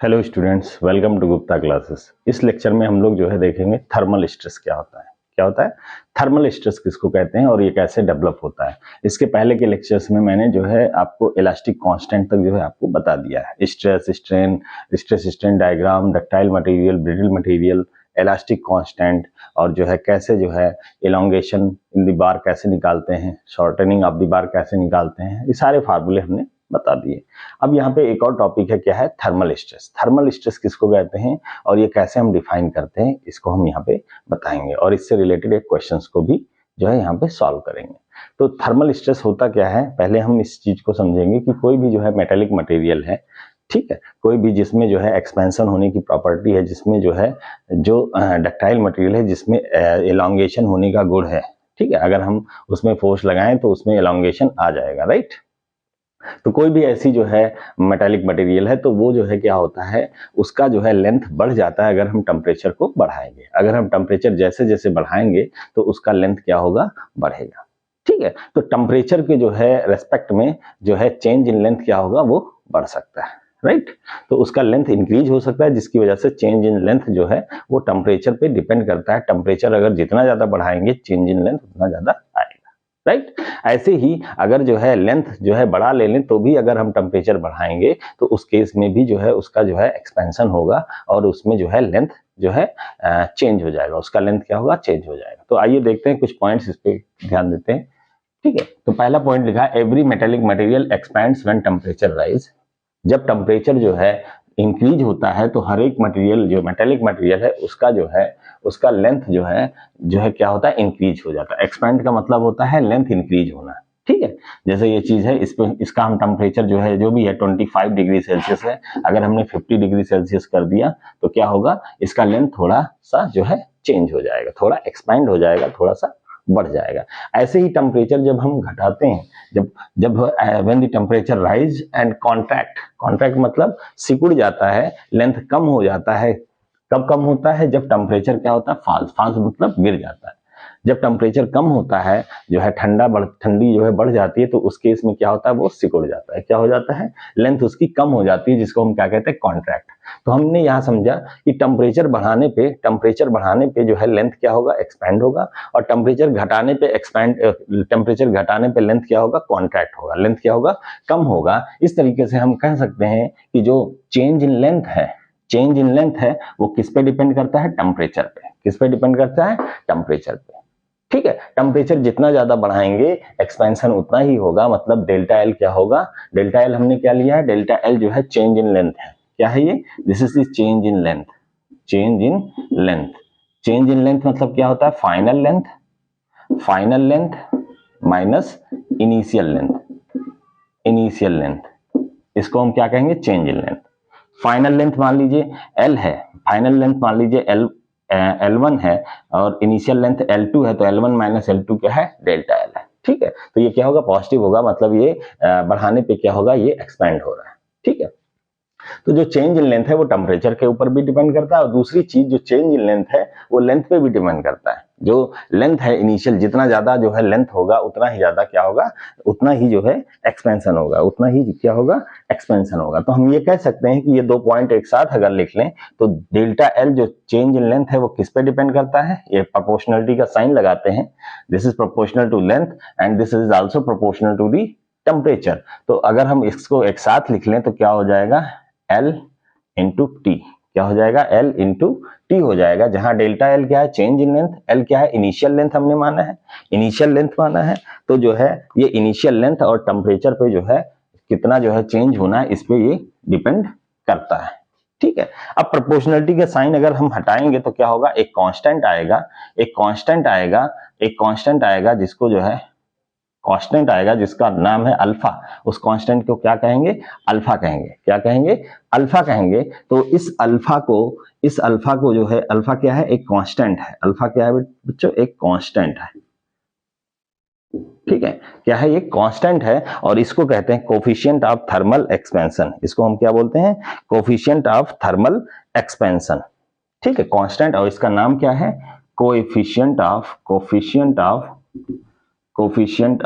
Hello students, welcome to Gupta classes. इस lecture में हम लोग जो है देखेंगे थर्मल स्ट्रेस क्या होता है। क्या होता है थर्मल स्ट्रेस, किसको कहते हैं और ये कैसे डेवलप होता है। इसके पहले के लेक्चर्स में मैंने जो है आपको इलास्टिक कांस्टेंट तक जो है आपको बता दिया है। Stress strain diagram, ductile material, brittle material, elastic constant और जो है कैसे जो है इलोंगेशन इन द बार कैसे निकालते हैं, शॉर्टनिंग ऑफ द बार कैसे निकालते हैं, ये सारे फार्मूले हमने बता दिए। अब यहाँ पे एक और टॉपिक है, क्या है थर्मल स्ट्रेस। थर्मल स्ट्रेस किसको कहते हैं और ये कैसे हम डिफाइन करते हैं, इसको हम यहाँ पे बताएंगे और इससे रिलेटेड एक क्वेश्चंस को भी जो है यहाँ पे सॉल्व करेंगे। तो थर्मल स्ट्रेस होता क्या है, पहले हम इस चीज को समझेंगे कि कोई भी जो है मेटेलिक मटेरियल है, ठीक है, कोई भी जिसमें जो है एक्सपेंशन होने की प्रॉपर्टी है, जिसमें जो है जो डक्टाइल मटेरियल है जिसमें एलोंगेशन होने का गुण है, ठीक है, अगर हम उसमें फोर्स लगाएं तो उसमें एलोंगेशन आ जाएगा, राइट। तो कोई भी ऐसी जो है मेटालिक मटेरियल है तो वो जो है क्या होता है, उसका जो है लेंथ बढ़ जाता है अगर हम टेम्परेचर को बढ़ाएंगे। अगर हम टेम्परेचर जैसे जैसे बढ़ाएंगे तो उसका लेंथ क्या होगा, बढ़ेगा, ठीक है। तो टेम्परेचर के जो है रेस्पेक्ट में जो है चेंज इन लेंथ क्या होगा, वो बढ़ सकता है, राइट। तो उसका लेंथ इंक्रीज हो सकता है, जिसकी वजह से चेंज इन लेंथ जो है वो टेम्परेचर पे डिपेंड करता है। टेम्परेचर अगर जितना ज्यादा बढ़ाएंगे चेंज इन लेंथ उतना ज्यादा आएगा, राइट। ऐसे ही अगर जो है लेंथ जो है बढ़ा ले लें तो भी अगर हम टेम्परेचर बढ़ाएंगे तो उस केस में भी जो है उसका जो है एक्सपेंशन होगा और उसमें जो है लेंथ जो है चेंज हो जाएगा, उसका लेंथ क्या होगा, चेंज हो जाएगा। तो आइए देखते हैं कुछ पॉइंट्स, इस पे ध्यान देते हैं, ठीक है। तो पहला पॉइंट लिखा है every metallic material expands when temperature rise. जब टेम्परेचर जो है इंक्रीज होता है तो हर एक मटेरियल जो मेटेलिक मटेरियल है उसका जो है उसका लेंथ जो है क्या होता है, इंक्रीज हो जाता है। एक्सपैंड का मतलब होता है लेंथ इंक्रीज होना, ठीक है। जैसे ये चीज है, इसका हम टेम्परेचर जो है जो भी है 25 डिग्री सेल्सियस है, अगर हमने 50 डिग्री सेल्सियस कर दिया तो क्या होगा, इसका लेंथ थोड़ा सा जो है चेंज हो जाएगा, थोड़ा एक्सपैंड हो जाएगा, थोड़ा सा बढ़ जाएगा। ऐसे ही टेम्परेचर जब हम घटाते हैं, जब जब when the temperature rise and contract मतलब सिकुड़ जाता है, लेंथ कम हो जाता है। कब कम होता है, जब टेम्परेचर क्या होता है, फॉल्स मतलब गिर जाता है। जब टेम्परेचर कम होता है जो है ठंडी जो है बढ़ जाती है तो उस केस में क्या होता है, वो सिकुड़ जाता है, क्या हो जाता है, लेंथ उसकी कम हो जाती है, जिसको हम क्या कहते हैं, कॉन्ट्रैक्ट। तो हमने यहाँ समझा कि टेम्परेचर बढ़ाने पे जो है लेंथ क्या होगा, एक्सपैंड होगा, और टेम्परेचर घटाने पे लेंथ क्या होगा, कॉन्ट्रैक्ट होगा, लेंथ क्या होगा, कम होगा। इस तरीके से हम कह सकते हैं कि जो चेंज इन लेंथ है वो किस पे डिपेंड करता है, टेम्परेचर पे। किस पे डिपेंड करता है, टेम्परेचर पे, ठीक है। टेम्परेचर जितना ज्यादा बढ़ाएंगे एक्सपेंशन उतना ही होगा, मतलब डेल्टा एल क्या होगा, डेल्टा एल हमने क्या लिया है, डेल्टा एल जो है चेंज इन लेंथ है। क्या है ये, this is the change in length. Change in length, change in length मतलब क्या होता है, final length minus initial length, इसको हम क्या कहेंगे, change in length. Final length मान लीजिए एल है, फाइनल लेंथ मान लीजिए L1 है और इनिशियल लेंथ L2 है, तो L1 माइनस L2 क्या है, डेल्टा एल है, ठीक है। तो ये क्या होगा, पॉजिटिव होगा, मतलब ये बढ़ाने पे क्या होगा, ये एक्सपैंड हो रहा है, ठीक है। तो जो चेंज इन लेंथ है वो टेम्परेचर के ऊपर भी डिपेंड करता है, और दूसरी चीज जो चेंज इन लेंथ है वो लेंथ पे भी डिपेंड करता है। जो लेंथ है इनिशियल, जितना ज्यादा जो है लेंथ होगा उतना ही ज्यादा क्या होगा, उतना ही जो है एक्सपेंशन होगा, उतना ही क्या होगा, एक्सपेंशन होगा। तो हम ये कह सकते हैं कि ये दो पॉइंट एक साथ अगर लिख लें तो डेल्टा एल जो चेंज इन लेंथ है वो किस पे डिपेंड करता है, ये प्रोपोर्शनलिटी का साइन लगाते हैं, this is proportional to length and this is also proportional to the temperature. तो अगर हम इसको एक साथ लिख लें तो क्या हो जाएगा, L इंटू टी, क्या हो जाएगा, L इंटू टी हो जाएगा, जहां डेल्टा एल क्या है, चेंज इन लेंथ, एल क्या है, इनिशियल लेंथ हमने माना है, इनिशियल लेंथ माना है। तो जो है ये इनिशियल लेंथ और टेम्परेचर पे जो है कितना जो है चेंज होना है, इस पे ये डिपेंड करता है, ठीक है। अब प्रोपोर्शनलिटी का साइन अगर हम हटाएंगे तो क्या होगा, एक कांस्टेंट आएगा जिसको जो है कांस्टेंट आएगा जिसका नाम है अल्फा। उस कांस्टेंट को क्या कहेंगे, अल्फा कहेंगे, क्या कहेंगे, अल्फा कहेंगे। तो इस अल्फा को जो है, अल्फा क्या है, एक कांस्टेंट है, अल्फा क्या है बच्चों, एक कांस्टेंट है, ठीक है। क्या है, ये कांस्टेंट है और इसको कहते हैं कोफिशिएंट ऑफ थर्मल एक्सपेंशन। इसको हम क्या बोलते हैं, कोफिशिएंट ऑफ थर्मल एक्सपेंशन, ठीक है, कांस्टेंट, और इसका नाम क्या है, कोफिशिएंट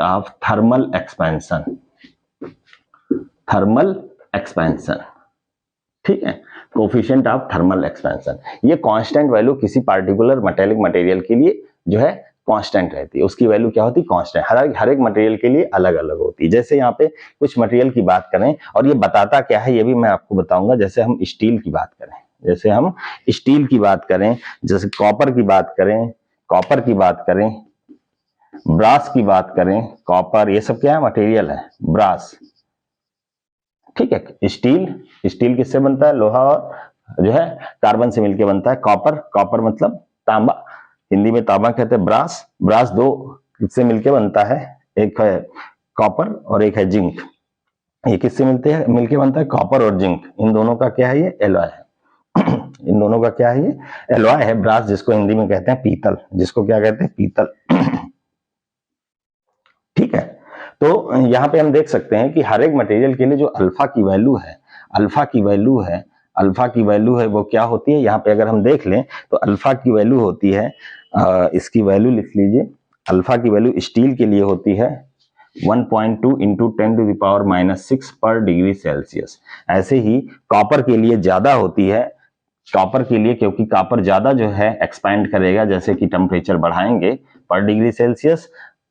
ऑफ थर्मल एक्सपेंशन, ठीक है, कोफिशिएंट ऑफ थर्मल एक्सपेंशन, ये कांस्टेंट वैल्यू किसी पार्टिकुलर मेटेलिक मटेरियल के लिए जो है कांस्टेंट रहती है, उसकी वैल्यू क्या होती है, कांस्टेंट। हर एक मटेरियल के लिए अलग अलग होती है। जैसे यहाँ पे कुछ मटेरियल की बात करें, और ये बताता क्या है ये भी मैं आपको बताऊंगा। जैसे हम स्टील की बात करें, जैसे हम स्टील की बात करें, जैसे कॉपर की बात करें, कॉपर की बात करें, ब्रास की बात करें, कॉपर, ये सब क्या है, मटेरियल है, ब्रास। ठीक है, स्टील किससे बनता है, लोहा और जो है कार्बन से मिलकर बनता है। कॉपर मतलब तांबा, हिंदी में तांबा कहते हैं। ब्रास दो से मिलकर बनता है, एक है कॉपर और एक है जिंक। ये किससे मिलके बनता है, कॉपर और जिंक। इन दोनों का क्या है, ये एलॉय है। इन दोनों का क्या है, ये एलॉय है। ब्रास जिसको हिंदी में कहते हैं पीतल, जिसको क्या कहते हैं, पीतल। ठीक है, तो यहाँ पे हम देख सकते हैं कि हर एक मटेरियल के लिए जो अल्फा की वैल्यू है, अल्फा की वैल्यू है वो क्या होती है, यहाँ पे अगर हम देख लें तो अल्फा की वैल्यू होती है, इसकी वैल्यू लिख लीजिए। अल्फा की वैल्यू स्टील के लिए होती है 1.2 इंटू 10⁻⁻⁶ पर डिग्री सेल्सियस। ऐसे ही कॉपर के लिए ज्यादा होती है, कॉपर के लिए, क्योंकि कॉपर ज्यादा जो है एक्सपैंड करेगा जैसे कि टेम्परेचर बढ़ाएंगे, पर डिग्री सेल्सियस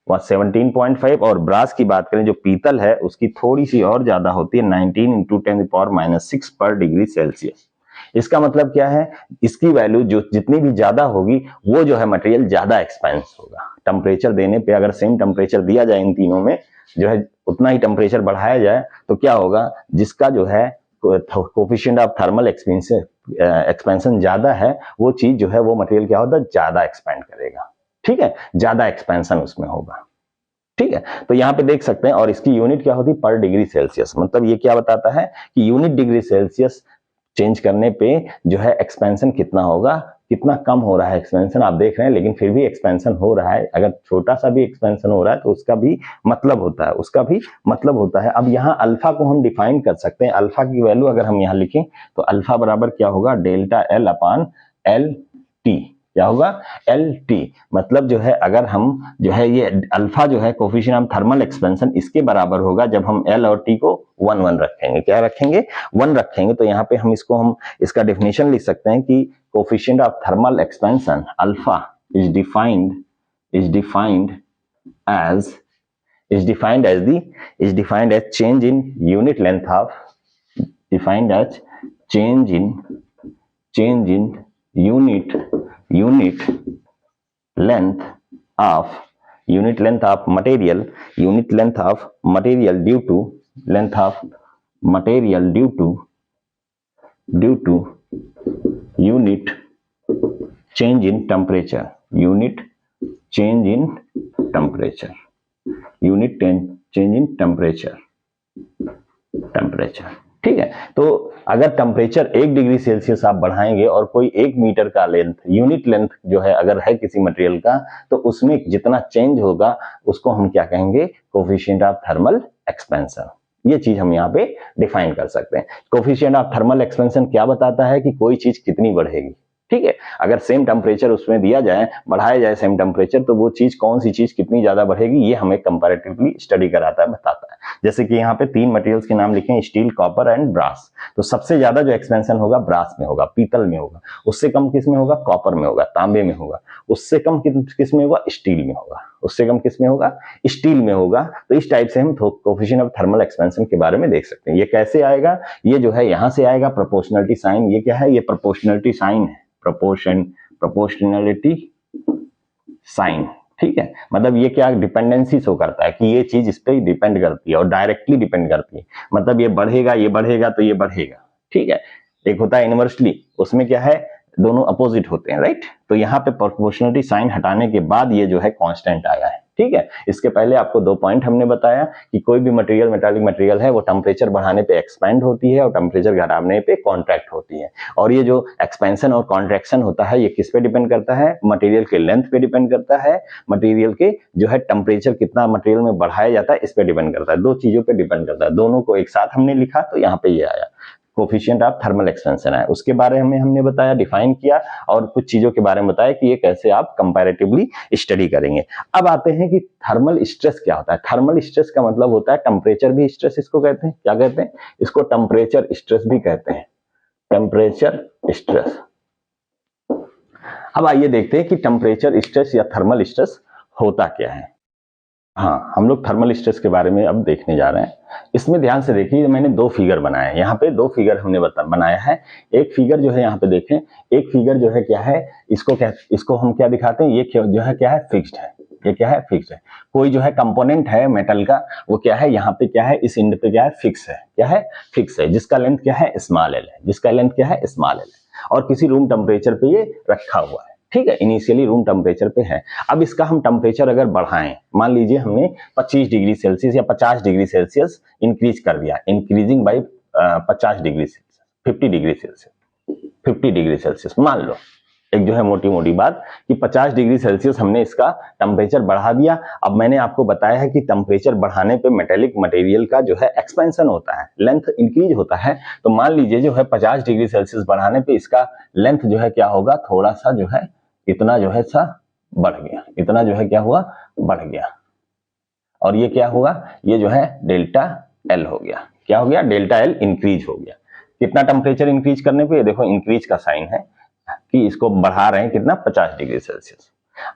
17.5। और ब्रास की बात करें जो पीतल है, उसकी थोड़ी सी और ज्यादा होती है, 19 इंटू 10⁻⁻⁶ पर डिग्री सेल्सियस। इसका मतलब क्या है, इसकी वैल्यू जो जितनी भी ज्यादा होगी वो जो है मटेरियल ज्यादा एक्सपेंस होगा। टेम्परेचर देने पे, अगर सेम टेम्परेचर दिया जाए इन तीनों में, जो है उतना ही टेम्परेचर बढ़ाया जाए तो क्या होगा, जिसका जो है कोफिशिएंट ऑफ थर्मल एक्सपेंशन ज्यादा है, वो चीज जो है वो मटेरियल क्या होता है, ज्यादा एक्सपेंड करेगा। ठीक है, ज्यादा एक्सपेंशन उसमें होगा। ठीक है, तो यहाँ पे देख सकते हैं। और इसकी यूनिट क्या होती है, पर डिग्री सेल्सियस। मतलब ये क्या बताता है कि यूनिट डिग्री सेल्सियस चेंज करने पे जो है एक्सपेंशन कितना होगा, कितना कम हो रहा है एक्सपेंशन, आप देख रहे हैं, लेकिन फिर भी एक्सपेंशन हो रहा है। अगर छोटा सा भी एक्सपेंशन हो रहा है तो उसका भी मतलब होता है। अब यहाँ अल्फा को हम डिफाइन कर सकते हैं। अल्फा की वैल्यू अगर हम यहाँ लिखें तो अल्फा बराबर क्या होगा, डेल्टा एल अपान एल टी। क्या होगा, एल टी। मतलब जो है अगर हम जो है ये अल्फा जो है कोफिशिएंट ऑफ थर्मल एक्सपेंशन, इसके बराबर होगा जब हम एल और टी को 1 रखेंगे। क्या रखेंगे, 1 रखेंगे। तो यहाँ पे हम इसका डेफिनेशन लिख सकते हैं कि coefficient of thermal expansion alpha is defined as change in unit length of unit length of material due to unit change in temperature, ठीक है। तो अगर टेम्परेचर 1 डिग्री सेल्सियस आप बढ़ाएंगे और कोई 1 मीटर का लेंथ, यूनिट लेंथ जो है अगर है किसी मटेरियल का, तो उसमें जितना चेंज होगा उसको हम क्या कहेंगे, कोफिशिएंट ऑफ थर्मल एक्सपेंशन। ये चीज हम यहाँ पे डिफाइन कर सकते हैं। कोफिशिएंट ऑफ थर्मल एक्सपेंशन क्या बताता है कि कोई चीज कितनी बढ़ेगी। ठीक है, अगर सेम टेम्परेचर उसमें दिया जाए, बढ़ाया जाए सेम टेम्परेचर, तो वो चीज कौन सी चीज कितनी ज्यादा बढ़ेगी, ये हमें कंपैरेटिवली स्टडी कराता है, बताता है। जैसे कि यहाँ पे 3 मटेरियल्स के नाम लिखे हैं, स्टील, कॉपर एंड ब्रास। तो सबसे ज्यादा जो एक्सपेंशन होगा ब्रास में होगा, पीतल में होगा। उससे कम किस में होगा, कॉपर में होगा, तांबे में होगा। उससे कम किस में होगा, स्टील में होगा। उससे कम किस में होगा, स्टील में होगा। तो इस टाइप से हम कोफिशिएंट ऑफ थर्मल एक्सपेंशन के बारे में देख सकते हैं। ये कैसे आएगा, ये जो है यहाँ से आएगा, प्रोपोर्शनलिटी साइन। ये क्या है, ये प्रोपोर्शनलिटी साइन है, प्रोपोर्शनलिटी साइन। ठीक है, मतलब ये क्या डिपेंडेंसी शो करता है कि ये चीज इस पे डिपेंड करती है और डायरेक्टली डिपेंड करती है। मतलब ये बढ़ेगा तो ये बढ़ेगा। ठीक है, एक होता है इनवर्सली, उसमें क्या है, दोनों अपोजिट होते हैं, राइट। तो यहाँ पे प्रोपोर्शनलिटी साइन हटाने के बाद ये जो है कांस्टेंट आया है। ठीक है, इसके पहले आपको 2 पॉइंट हमने बताया कि कोई भी मटेरियल मेटालिक मटेरियल है वो टेम्परेचर बढ़ाने पे एक्सपैंड होती है और टेम्परेचर घटाने पे कॉन्ट्रैक्ट होती है। और ये जो एक्सपेंशन और कॉन्ट्रैक्शन होता है, ये किस पे डिपेंड करता है, मटेरियल के लेंथ पे डिपेंड करता है, मटेरियल के जो है टेम्परेचर कितना मटेरियल में बढ़ाया जाता है इस पे डिपेंड करता है। 2 चीजों पे डिपेंड करता है। दोनों को एक साथ हमने लिखा तो यहाँ पे ये आया, कोफिशिएंट ऑफ थर्मल एक्सपेंशन है। उसके बारे में हमने बताया, डिफाइन किया, और कुछ चीजों के बारे में बताया कि ये कैसे आप कंपैरेटिवली स्टडी करेंगे। अब आते हैं कि थर्मल स्ट्रेस क्या होता है। थर्मल स्ट्रेस का मतलब होता है टेम्परेचर भी स्ट्रेस, इसको कहते हैं, क्या कहते हैं, इसको टेम्परेचर स्ट्रेस भी कहते हैं। Temperature stress. अब आइए देखते हैं कि टेम्परेचर स्ट्रेस या थर्मल स्ट्रेस होता क्या है। हाँ, हम लोग थर्मल स्ट्रेस के बारे में अब देखने जा रहे हैं। इसमें ध्यान से देखिए, मैंने दो फिगर बनाए हैं। यहाँ पे दो फिगर हमने बनाया है। एक फिगर जो है यहाँ पे देखें, एक फिगर जो है क्या है, इसको हम क्या दिखाते हैं, ये जो है क्या है, फिक्स्ड है। ये क्या है, फिक्स है। कोई जो है कंपोनेंट है मेटल का, वो क्या है, यहाँ पे क्या है, इस एंड पे क्या है, फिक्स है। क्या है, फिक्स है, जिसका लेंथ क्या है, स्मॉल एल है। जिसका लेंथ क्या है, स्मॉल एल है, और किसी रूम टेम्परेचर पे ये रखा हुआ है। ठीक है, इनिशियली रूम टेम्परेचर पे है। अब इसका हम टेम्परेचर अगर बढ़ाएं, मान लीजिए हमने 25 डिग्री सेल्सियस या 50 डिग्री सेल्सियस इंक्रीज कर दिया, increasing by 50 degree Celsius, 50 degree Celsius, 50 degree Celsius मान लो, एक जो है मोटी मोटी बात कि 50 डिग्री सेल्सियस हमने इसका टेम्परेचर बढ़ा दिया। अब मैंने आपको बताया है कि टेम्परेचर बढ़ाने पे मेटेलिक मटेरियल का जो है एक्सपेंशन होता है, लेंथ इंक्रीज होता है। तो मान लीजिए जो है 50 डिग्री सेल्सियस बढ़ाने पे इसका लेंथ जो है क्या होगा, थोड़ा सा जो है इतना जो है सा बढ़ गया, इतना जो है क्या हुआ, बढ़ गया। और ये क्या हुआ, ये जो है डेल्टा एल हो गया। क्या हो गया, डेल्टा एल इंक्रीज हो गया। कितना टेम्परेचर इंक्रीज करने पे, ये देखो इंक्रीज का साइन है कि इसको बढ़ा रहे हैं कितना, 50 डिग्री सेल्सियस।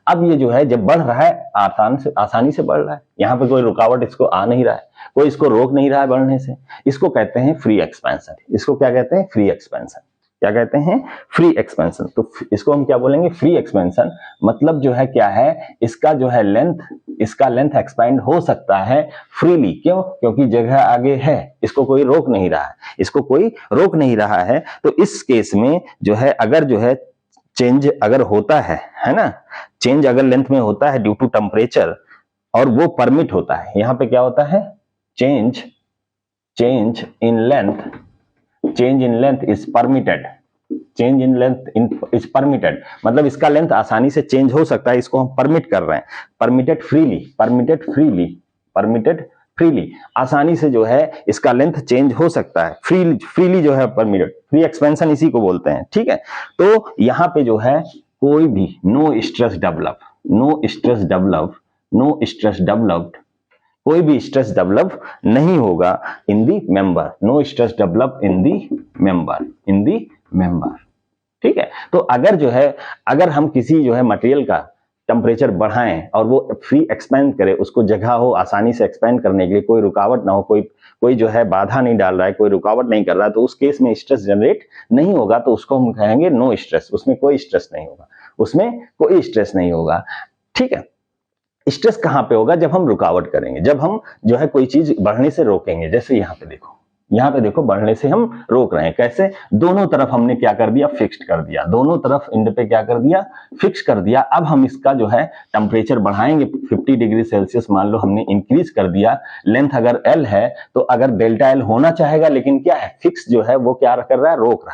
अब ये जो है जब बढ़ रहा है, आसानी से बढ़ रहा है, यहाँ पे कोई रुकावट इसको आ नहीं रहा है, कोई इसको रोक नहीं रहा है बढ़ने से। इसको कहते हैं फ्री एक्सपेंशन। इसको क्या कहते हैं, फ्री एक्सपेंशन। क्या कहते हैं, फ्री एक्सपेंशन। तो इसको हम क्या बोलेंगे, फ्री एक्सपेंशन। मतलब जो है क्या है, इसका जो है लेंथ, इसका लेंथ एक्सपेंड हो सकता है फ्रीली। क्यों, क्योंकि जगह आगे है, इसको कोई रोक नहीं रहा है, इसको कोई रोक नहीं रहा है। तो इस केस में जो है, अगर जो है चेंज अगर होता है ना, चेंज अगर लेंथ में होता है ड्यू टू टेम्परेचर, और वो परमिट होता है, यहां पे क्या होता है, change in length is permitted. Change in length is permitted, मतलब इसका लेंथ आसानी से चेंज हो सकता है, इसको हम परमिट कर रहे हैं। परमिटेड फ्रीली, आसानी से जो है इसका लेंथ चेंज हो सकता है, फ्रीली जो है परमिटेड, फ्री एक्सपेंशन इसी को बोलते हैं। ठीक है, तो यहाँ पे जो है कोई भी नो स्ट्रेस डेवलप्ड, कोई भी स्ट्रेस डेवलप नहीं होगा in the member, no stress develop in the member. ठीक है, तो अगर जो है, अगर हम किसी जो है मटेरियल का टेम्परेचर बढ़ाएं और वो फ्री एक्सपेंड करे, उसको जगह हो आसानी से एक्सपेंड करने के लिए, कोई रुकावट ना हो, कोई जो है बाधा नहीं डाल रहा है, कोई रुकावट नहीं कर रहा है, तो उस केस में स्ट्रेस जनरेट नहीं होगा। तो उसको हम कहेंगे नो स्ट्रेस, उसमें कोई स्ट्रेस नहीं होगा, ठीक है। स्ट्रेस कहां पे होगा, जब हम रुकावट करेंगे, जब हम जो है कोई चीज बढ़ने से रोकेंगे। जैसे यहाँ पे देखो बढ़ने से हम रोक रहे हैं, कैसे, दोनों तरफ हमने क्या कर दिया, फिक्स्ड कर दिया, दोनों तरफ एंड पे क्या कर दिया, फिक्स कर दिया। अब हम इसका जो है टेम्परेचर बढ़ाएंगे, 50 डिग्री सेल्सियस मान लो हमने इंक्रीज कर दिया। लेंथ अगर एल है तो अगर डेल्टा एल होना चाहेगा, लेकिन क्या है, फिक्स जो है वो क्या कर रहा है, रोक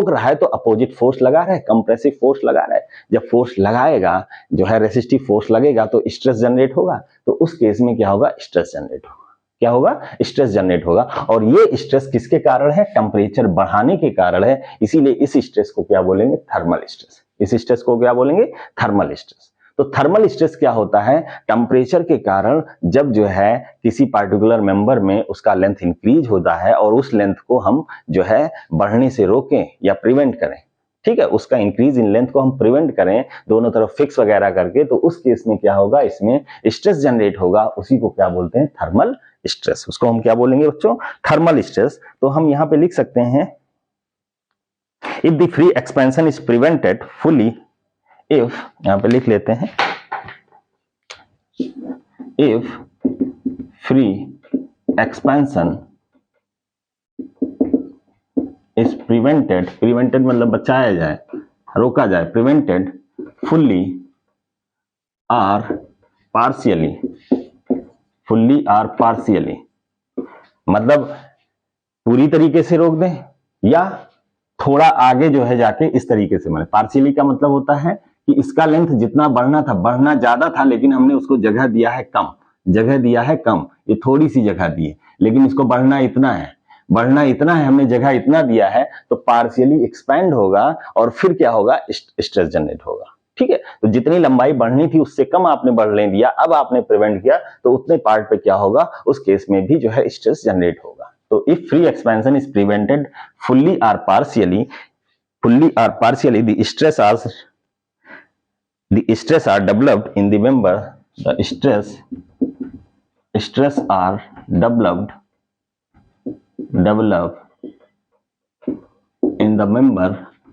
रहा है। तो अपोजिट फोर्स लगा रहा है, कंप्रेसिव फोर्स लगा रहा है। जब फोर्स लगाएगा, जो है रेसिस्टिव फोर्स लगेगा, तो स्ट्रेस जनरेट होगा। तो उस केस में क्या होगा, स्ट्रेस जनरेट होगा। और ये स्ट्रेस किसके कारण है, टेम्परेचर बढ़ाने के कारण है। इसीलिए इस स्ट्रेस को क्या बोलेंगे, थर्मल स्ट्रेस। तो थर्मल स्ट्रेस क्या होता है, टेम्परेचर के कारण जब जो है किसी पार्टिकुलर मेंबर में उसका लेंथ इंक्रीज होता है, और उस लेंथ को हम जो है बढ़ने से रोकें या प्रिवेंट करें, ठीक है, उसका इंक्रीज इन लेंथ को हम प्रिवेंट करें, दोनों तरफ फिक्स वगैरह करके, तो उस केस में क्या होगा, इसमें स्ट्रेस जनरेट होगा। उसी को क्या बोलते हैं, थर्मल स्ट्रेस। उसको हम क्या बोलेंगे बच्चों, थर्मल स्ट्रेस। तो हम यहां पे लिख सकते हैं, if the free expansion is prevented fully, if, यहां पे लिख लेते हैं, if free expansion is prevented मतलब बचाया जाए, रोका जाए, प्रिवेंटेड फुल्ली आर पार्शियली, मतलब पूरी तरीके से रोक दें या थोड़ा आगे जो है जाके इस तरीके से। मतलब पार्शियली का मतलब होता है कि इसका लेंथ जितना बढ़ना ज्यादा था, लेकिन हमने उसको जगह दिया है कम, ये थोड़ी सी जगह दी है, लेकिन इसको बढ़ना इतना है, हमने जगह इतना दिया है, तो पार्शियली एक्सपेंड होगा, और फिर क्या होगा, स्ट्रेस जनरेट होगा। ठीक है, तो जितनी लंबाई बढ़नी थी उससे कम आपने बढ़ने दिया, अब आपने प्रिवेंट किया, तो उतने पार्ट पे क्या होगा, उस केस में भी जो है स्ट्रेस जनरेट होगा। तो if free expansion is prevented fully or partially the stress are developed in the member. The stress are developed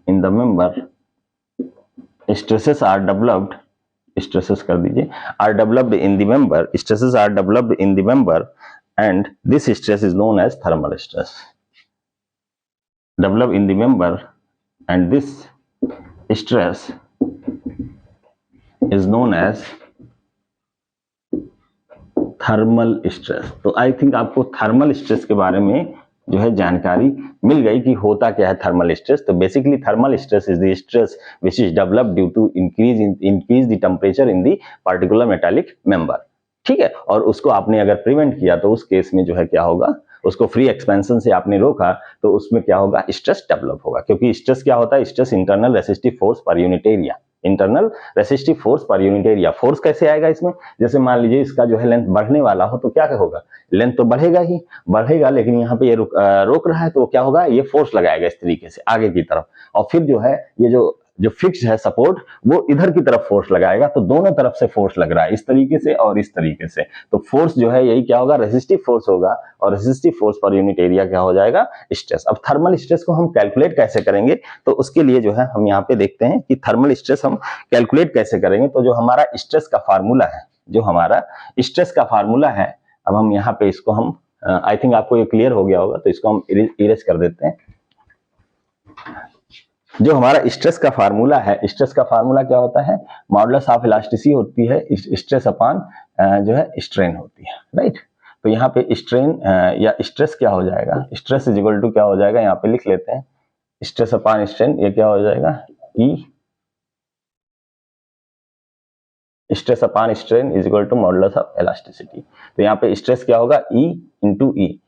in the member. Stresses are developed कर दीजिए, are developed in the member. Stresses are developed in the member and this stress is known as thermal stress. Developed in the member and this stress is known as thermal stress. तो I think आपको thermal stress के बारे में जो है जानकारी मिल गई कि होता क्या है थर्मल स्ट्रेस। तो basically thermal stress is the stress which is developed due to increase the temperature in the particular metallic member. ठीक है, और उसको आपने अगर प्रिवेंट किया तो उस केस में जो है क्या होगा, उसको फ्री एक्सपेंशन से आपने रोका तो उसमें क्या होगा, स्ट्रेस डेवलप होगा। क्योंकि स्ट्रेस क्या होता है, stress internal resistive force per unit area, internal resistive force per unit area. Force कैसे आएगा इसमें, जैसे मान लीजिए इसका जो है लेंथ बढ़ने वाला हो तो क्या होगा, लेंथ तो बढ़ेगा ही बढ़ेगा, लेकिन यहाँ पे ये रोक रहा है तो क्या होगा, ये फोर्स लगाएगा इस तरीके से आगे की तरफ, और फिर जो है ये जो फिक्स है सपोर्ट वो इधर की तरफ फोर्स लगाएगा। तो दोनों तरफ से फोर्स लग रहा है, इस तरीके से और इस तरीके से। तो फोर्स जो है यही क्या होगा, रेसिस्टिव फोर्स होगा, और resistive force per unit area क्या हो जाएगा, स्ट्रेस। अब थर्मल स्ट्रेस को हम कैलकुलेट कैसे करेंगे, तो उसके लिए जो है हम यहाँ पे देखते हैं कि थर्मल स्ट्रेस हम कैलकुलेट कैसे करेंगे। तो जो हमारा स्ट्रेस का फार्मूला है, अब हम यहाँ पे इसको हम आई थिंक आपको ये क्लियर हो गया होगा, तो इसको हम इरेज कर देते हैं। जो हमारा स्ट्रेस का फार्मूला है, स्ट्रेस का फार्मूला क्या होता है, मॉडुलस ऑफ इलास्टिसिटी होती है स्ट्रेस अपॉन जो है स्ट्रेन होती है, राइट। तो यहाँ पे स्ट्रेन या स्ट्रेस क्या हो जाएगा, स्ट्रेस इज इक्वल टू क्या हो जाएगा, यहाँ पे लिख लेते हैं स्ट्रेस अपॉन स्ट्रेन, ये क्या हो जाएगा, E stress upon strain is equal to modulus of elasticity. तो यहाँ पे स्ट्रेस क्या होगा, ई इंटू ई।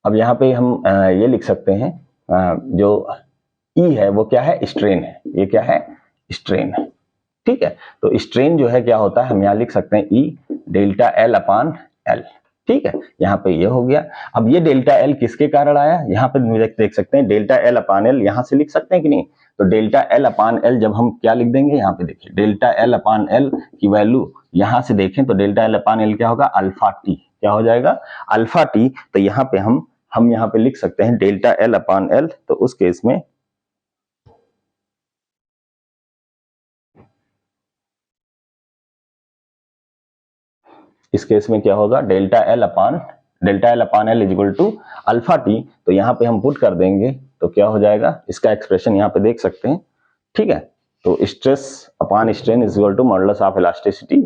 अब यहाँ पे हम ये लिख सकते हैं जो ई है वो क्या है, स्ट्रेन है, ये क्या है, स्ट्रेन है। ठीक है, तो स्ट्रेन जो है क्या होता है, हम यहाँ लिख सकते हैं ई डेल्टा एल अपॉन एल। ठीक है, यहाँ पे ये हो गया। अब ये डेल्टा एल किसके कारण आया, यहाँ पे देख सकते हैं डेल्टा एल अपॉन एल, यहाँ से लिख सकते हैं कि नहीं। तो डेल्टा एल अपॉन एल जब हम क्या लिख देंगे, यहाँ पे देखिए डेल्टा एल अपॉन एल की वैल्यू यहाँ से देखें तो डेल्टा एल अपॉन एल क्या होगा, अल्फा टी, क्या हो जाएगा, अल्फा टी। तो यहाँ पे हम यहाँ पे लिख सकते हैं डेल्टा एल अपॉन एल। तो उस केस में इस केस में क्या होगा, delta L upon L is equal to alpha T. तो यहाँ पे हम पुट कर देंगे तो क्या हो जाएगा, इसका एक्सप्रेशन यहाँ पे देख सकते हैं। ठीक है, तो stress upon strain is equal to modulus of elasticity.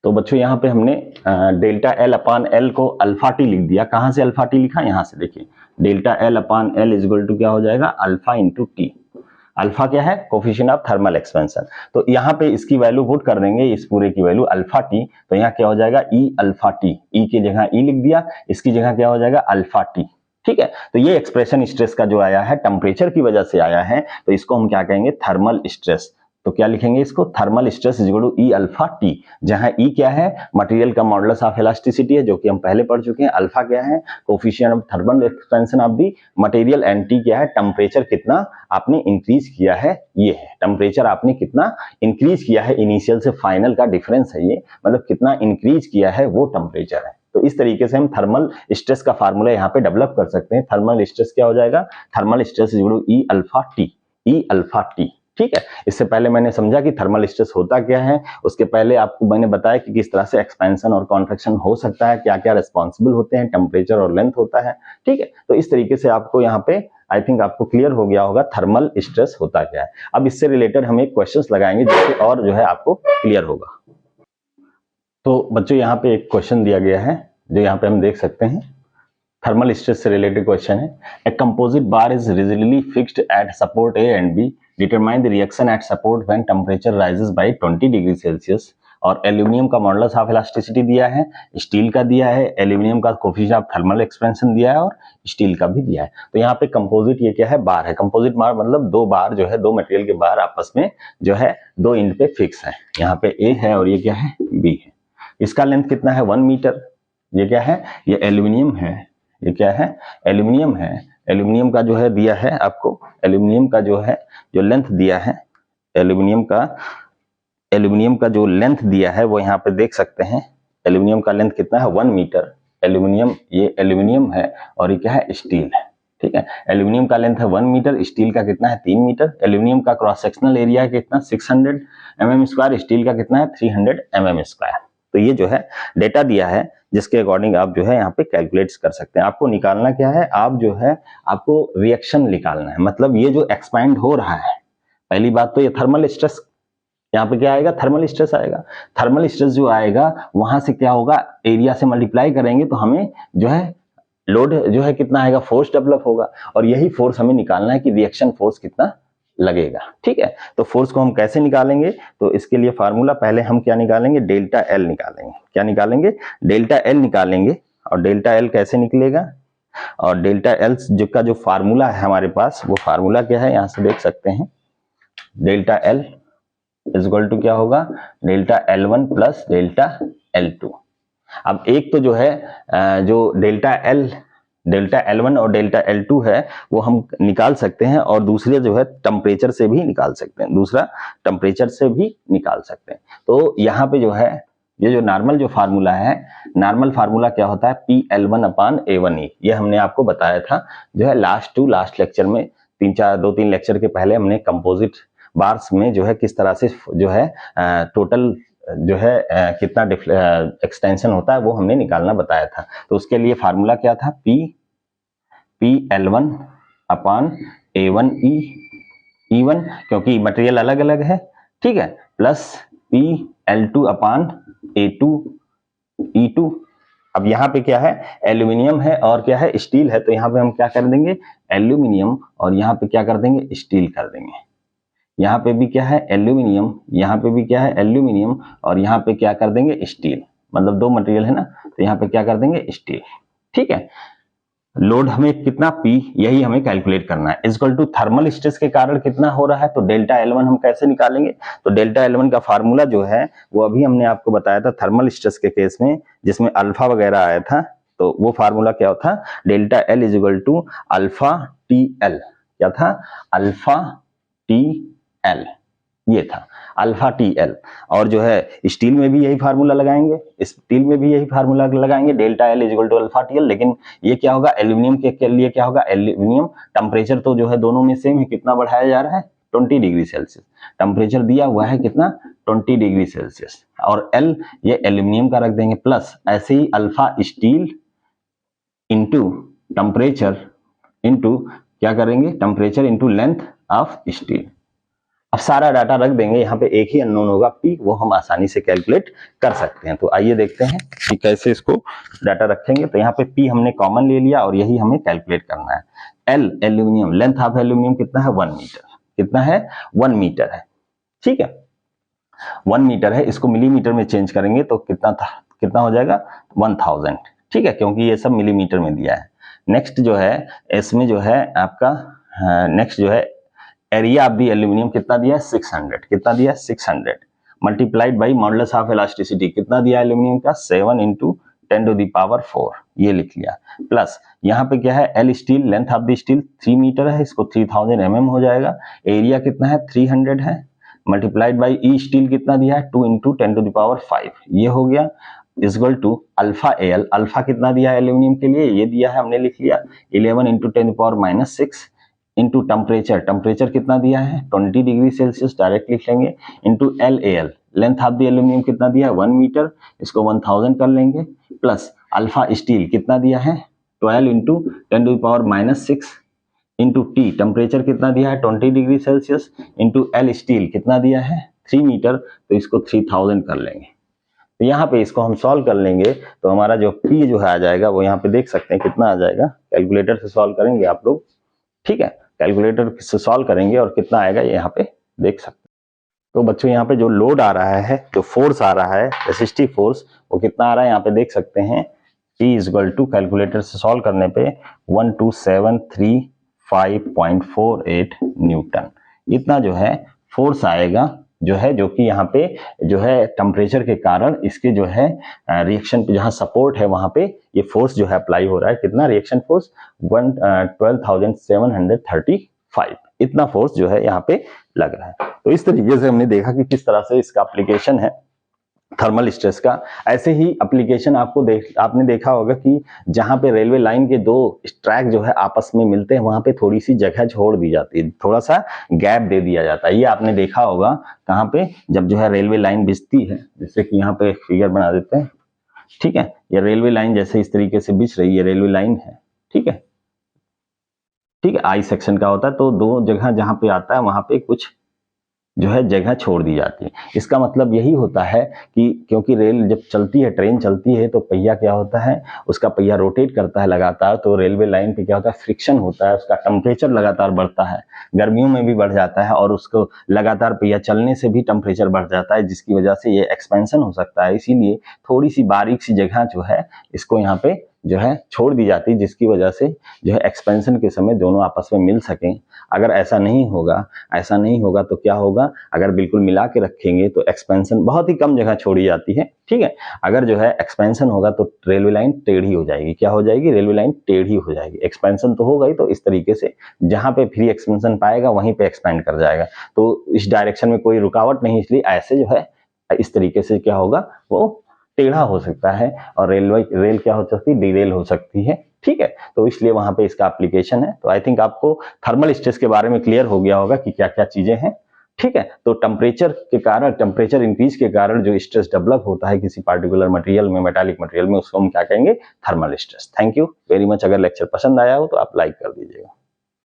तो बच्चों यहाँ पे हमने डेल्टा एल अपॉन एल को अल्फा टी लिख दिया। कहाँ से अल्फा टी लिखा, यहाँ से देखिए delta L upon L is equal to क्या हो जाएगा, अल्फा इंटू टी। अल्फा क्या है, कोफिशिएंट ऑफ थर्मल एक्सपेंशन। तो यहाँ पे इसकी वैल्यू पुट कर देंगे, इस पूरे की वैल्यू अल्फा टी। तो यहाँ क्या हो जाएगा, ई अल्फा टी, ई की जगह ई लिख दिया, इसकी जगह क्या हो जाएगा, अल्फा टी। ठीक है, तो ये एक्सप्रेशन स्ट्रेस का जो आया है टेम्परेचर की वजह से आया है, तो इसको हम क्या कहेंगे, थर्मल स्ट्रेस। तो क्या लिखेंगे इसको, thermal stress is equal to E alpha T, जहां ई क्या है, मटेरियल का मॉडुलस ऑफ इलास्टिसिटी है जो कि हम पहले पढ़ चुके हैं, अल्फा क्या है, coefficient of thermal expansion of the material, and T क्या है, टेम्परेचर कितना आपने इंक्रीज किया है, ये है टेम्परेचर आपने कितना इंक्रीज किया है, इनिशियल से फाइनल का डिफरेंस है ये, मतलब कितना इंक्रीज किया है वो टेम्परेचर है। तो इस तरीके से हम थर्मल स्ट्रेस का फार्मूला यहाँ पे डेवलप कर सकते हैं। थर्मल स्ट्रेस क्या हो जाएगा, thermal stress is equal to E alpha T, E alpha T. ठीक है, इससे पहले मैंने समझा कि थर्मल स्ट्रेस होता क्या है, उसके पहले आपको मैंने बताया कि किस तरह से एक्सपेंशन और कॉन्ट्रैक्शन हो सकता है, क्या क्या रिस्पॉन्सिबल होते हैं, टेम्परेचर और लेंथ होता है। ठीक है, तो इस तरीके से आपको यहाँ पे आई थिंक आपको क्लियर हो गया होगा थर्मल स्ट्रेस होता क्या है। अब इससे रिलेटेड हम एक क्वेश्चन लगाएंगे जिससे और जो है आपको क्लियर होगा। तो बच्चों यहाँ पे एक क्वेश्चन दिया गया है जो यहाँ पे हम देख सकते हैं, थर्मल स्ट्रेस से रिलेटेड क्वेश्चन है। A composite bar is rigidly fixed at support A and B, determine the reaction at support when temperature rises by 20 degree Celsius. और एल्यूमिनियम का मॉडुलस ऑफ इलास्टिसिटी दिया है, स्टील का दिया है, aluminium का कोफिशिएंट ऑफ थर्मल एक्सपेंशन दिया है और स्टील का भी दिया है। तो यहाँ पे कंपोजिट ये क्या है, बार है। कंपोजिट बार मतलब दो बार जो है, दो मटेरियल के बार आपस में जो है दो एंड पे फिक्स है। यहाँ पे ए है और ये क्या है, बी है। इसका लेंथ कितना है, 1 मीटर। ये क्या है, ये एल्यूमिनियम है, ये क्या है, एल्यूमिनियम है। एल्यूमिनियम का जो है दिया है आपको, एल्यूमिनियम का जो है जो लेंथ दिया है, एल्यूमिनियम का जो लेंथ दिया है वो यहाँ पे देख सकते हैं। एल्यूमिनियम का लेंथ कितना है, 1 मीटर। एल्यूमिनियम, ये एल्यूमिनियम है और ये क्या है, स्टील है। ठीक है, एल्यूमिनियम का लेंथ है 1 मीटर, स्टील का कितना है 3 मीटर। एल्यूमिनियम का क्रॉस सेक्शनल एरिया कितना 600 mm स्क्वायर, स्टील का कितना है 300 mm स्क्वायर। तो ये जो है डेटा दिया है जिसके अकॉर्डिंग आप जो है यहाँ पे कैलकुलेट कर सकते हैं। आपको निकालना क्या है, आप जो है आपको रिएक्शन निकालना है, मतलब ये जो एक्सपैंड हो रहा है, पहली बात तो ये थर्मल स्ट्रेस, यहाँ पे क्या आएगा, थर्मल स्ट्रेस आएगा। थर्मल स्ट्रेस जो आएगा वहां से क्या होगा, एरिया से मल्टीप्लाई करेंगे तो हमें जो है लोड जो है कितना आएगा, फोर्स डेवलप होगा। और यही फोर्स हमें निकालना है कि रिएक्शन फोर्स कितना लगेगा। ठीक है, तो फोर्स को हम कैसे निकालेंगे, तो इसके लिए फार्मूला पहले हम क्या निकालेंगे, डेल्टा एल निकालेंगे। क्या निकालेंगे, डेल्टा एल निकालेंगे। और डेल्टा एल कैसे निकलेगा, और डेल्टा एल जो का जो फार्मूला है हमारे पास, वो फार्मूला क्या है, यहां से देख सकते हैं। Delta L is equal to क्या होगा, delta L1 plus delta L2। अब एक तो जो है जो डेल्टा L1 और डेल्टा L2 है वो हम निकाल सकते हैं, और दूसरे जो है टेम्परेचर से भी निकाल सकते हैं, दूसरा टेम्परेचर से भी निकाल सकते हैं। तो यहाँ पे जो है ये जो नॉर्मल जो फार्मूला है, नॉर्मल फार्मूला क्या होता है, PL1/A1E। ये हमने आपको बताया था जो है लास्ट लेक्चर में, 2-3 लेक्चर के पहले हमने कंपोजिट बार्स में जो है किस तरह से जो है टोटल जो है कितना एक्सटेंशन होता है वो हमने निकालना बताया था। तो उसके लिए फार्मूला क्या था, PL1/A1E, E1 क्योंकि मटेरियल अलग अलग है, ठीक है, प्लस PL2/A2E2। अब यहाँ पे क्या है, एल्यूमिनियम है और क्या है, स्टील है। तो यहाँ पे हम क्या कर देंगे, एल्यूमिनियम, और यहाँ पे क्या कर देंगे, स्टील कर देंगे। यहाँ पे भी क्या है, एल्यूमिनियम, यहाँ पे भी क्या है, एल्यूमिनियम, और यहाँ पे क्या कर देंगे, स्टील। मतलब 2 मटेरियल है ना, तो यहाँ पे क्या कर देंगे, स्टील। ठीक है, लोड हमें कितना P, यही हमें कैलकुलेट करना है। इक्वल टू थर्मल स्ट्रेस के कारण कितना हो रहा है, तो डेल्टा L1 हम कैसे निकालेंगे, तो डेल्टा L1 का फार्मूला जो है वो अभी हमने आपको बताया था थर्मल स्ट्रेस के केस में, जिसमें अल्फा वगैरह आया था। तो वो फार्मूला क्या था, delta L is equal to alpha TL। क्या था, अल्फा TL, ये था अल्फा TL। और जो है स्टील में भी यही फार्मूला लगाएंगे, स्टील में भी यही फार्मूला लगाएंगे, delta L is equal to alpha TL। लेकिन ये क्या होगा, एल्यूमिनियम के लिए क्या होगा, एल्यूमिनियम टेम्परेचर तो जो है दोनों में सेम है, कितना बढ़ाया जा रहा है, 20 डिग्री सेल्सियस। टेम्परेचर दिया हुआ है कितना, 20 डिग्री सेल्सियस। और L ये एल्यूमिनियम का रख देंगे, प्लस ऐसे ही alpha steel into temperature into क्या करेंगे, temperature into length of steel. अब सारा डाटा रख देंगे, यहाँ पे एक ही अननोन होगा P, वो हम आसानी से कैलकुलेट कर सकते हैं। तो आइए देखते हैं कि कैसे इसको डाटा रखेंगे। तो यहाँ पे P हमने कॉमन ले लिया और यही हमें कैलकुलेट करना है। L aluminium, length of aluminium कितना है, 1 मीटर। कितना है, 1 मीटर है। ठीक है, 1 मीटर है, इसको मिलीमीटर में चेंज करेंगे तो कितना हो जाएगा, 1000। ठीक है, क्योंकि ये सब मिलीमीटर में दिया है। नेक्स्ट जो है इसमें जो है आपका नेक्स्ट जो है एरिया ऑफ द एल्यूमिनियम कितना दिया है, 600। कितना दिया है, 600 multiplied by modulus of elasticity कितना दिया एल्यूमिनियम का, 7 × 10⁴ ये लिख लिया। प्लस यहाँ पे क्या है, L steel, length of the steel 3 metre है, इसको 3000 mm हो जाएगा। एरिया कितना है, 300 है, मल्टीप्लाइड बाई E स्टील कितना दिया है, 2 × 10⁵ ये हो गया, इक्वल टू अल्फा AL। अल्फा कितना दिया है एल्यूमिनियम के लिए, ये दिया है, हमने लिख लिया 11 × 10⁻⁻6 इंटू टेम्परेचर, टेम्परेचर कितना दिया है, 20 डिग्री सेल्सियस, डायरेक्ट लिख लेंगे, into LAL, length of the aluminium कितना दिया है, 1 मीटर, इसको 1000 कर लेंगे, प्लस अल्फा स्टील कितना दिया है, 12 × 10⁻⁻6 इंटू T, टेम्परेचर कितना दिया है, 20 degree Celsius, into L steel कितना दिया है, 3 मीटर, तो इसको 3000 कर लेंगे। तो यहाँ पे इसको हम सॉल्व कर लेंगे तो हमारा जो P जो है आ जाएगा, वो यहाँ पे देख सकते हैं कितना आ जाएगा। कैलकुलेटर से सॉल्व करेंगे आप लोग, ठीक है, कैलकुलेटर से सॉल्व करेंगे और कितना आएगा ये यहाँ पे देख सकते हैं। तो बच्चों यहाँ पे जो लोड आ रहा है, जो फोर्स आ रहा है, रेसिस्टिव फोर्स, वो कितना आ रहा है यहाँ पे देख सकते हैं। P इक्वल टू कैलकुलेटर से सॉल्व करने पे 12735.48 न्यूटन, इतना जो है फोर्स आएगा जो है, जो कि यहाँ पे जो है टेम्परेचर के कारण इसके जो है रिएक्शन पे जहाँ सपोर्ट है वहां पे ये फोर्स जो है अप्लाई हो रहा है। कितना रिएक्शन फोर्स? 12,735, इतना फोर्स जो है यहाँ पे लग रहा है। तो इस तरीके से हमने देखा कि किस तरह से इसका एप्लीकेशन है थर्मल स्ट्रेस का। ऐसे ही एप्लीकेशन आपने देखा होगा कि जहां पे रेलवे लाइन के दो ट्रैक जो है आपस में मिलते हैं, वहां पे थोड़ी सी जगह छोड़ दी जाती है, थोड़ा सा गैप दे दिया जाता है। ये आपने देखा होगा कहां पे, जब जो है रेलवे लाइन बिछती है, जैसे कि यहाँ पे एक फिगर बना देते हैं, ठीक है। ये रेलवे लाइन जैसे इस तरीके से बिछ रही है, रेलवे लाइन है, ठीक है, ठीक है, आई सेक्शन का होता है। तो दो जगह जहां पे आता है वहां पे कुछ जो है जगह छोड़ दी जाती है। इसका मतलब यही होता है कि क्योंकि रेल जब चलती है, ट्रेन चलती है, तो पहिया क्या होता है, उसका पहिया रोटेट करता है लगातार, तो रेलवे लाइन पे क्या होता है, फ्रिक्शन होता है, उसका टेम्परेचर लगातार बढ़ता है, गर्मियों में भी बढ़ जाता है, और उसको लगातार पहिया चलने से भी टेम्परेचर बढ़ जाता है, जिसकी वजह से ये एक्सपेंशन हो सकता है। इसीलिए थोड़ी सी बारीक सी जगह जो है इसको यहाँ पे जो है छोड़ दी जाती है, जिसकी वजह से जो है एक्सपेंशन के समय दोनों आपस में मिल सकें। अगर ऐसा नहीं होगा तो क्या होगा, अगर बिल्कुल मिला के रखेंगे तो एक्सपेंशन बहुत ही कम जगह छोड़ी जाती है, ठीक है। अगर जो है एक्सपेंशन होगा तो रेलवे लाइन टेढ़ी हो जाएगी। क्या हो जाएगी? रेलवे लाइन टेढ़ी हो जाएगी। एक्सपेंशन तो होगा ही, तो इस तरीके से जहां पे फ्री एक्सपेंशन पाएगा वहीं पे एक्सपेंड कर जाएगा, तो इस डायरेक्शन में कोई रुकावट नहीं, इसलिए ऐसे जो है इस तरीके से क्या होगा, वो टेढ़ा हो सकता है, और रेल क्या हो सकती है, डिरेल हो सकती है, ठीक है। तो इसलिए वहां पे इसका एप्लीकेशन है। तो आई थिंक आपको थर्मल स्ट्रेस के बारे में क्लियर हो गया होगा कि क्या क्या चीजें हैं, ठीक है। तो टेम्परेचर इंक्रीज के कारण जो स्ट्रेस डेवलप होता है किसी पार्टिकुलर मटेरियल में, मेटालिक मटेरियल में, उसको हम क्या कहेंगे, thermal stress. Thank you very much. अगर लेक्चर पसंद आया हो तो आप लाइक कर दीजिएगा।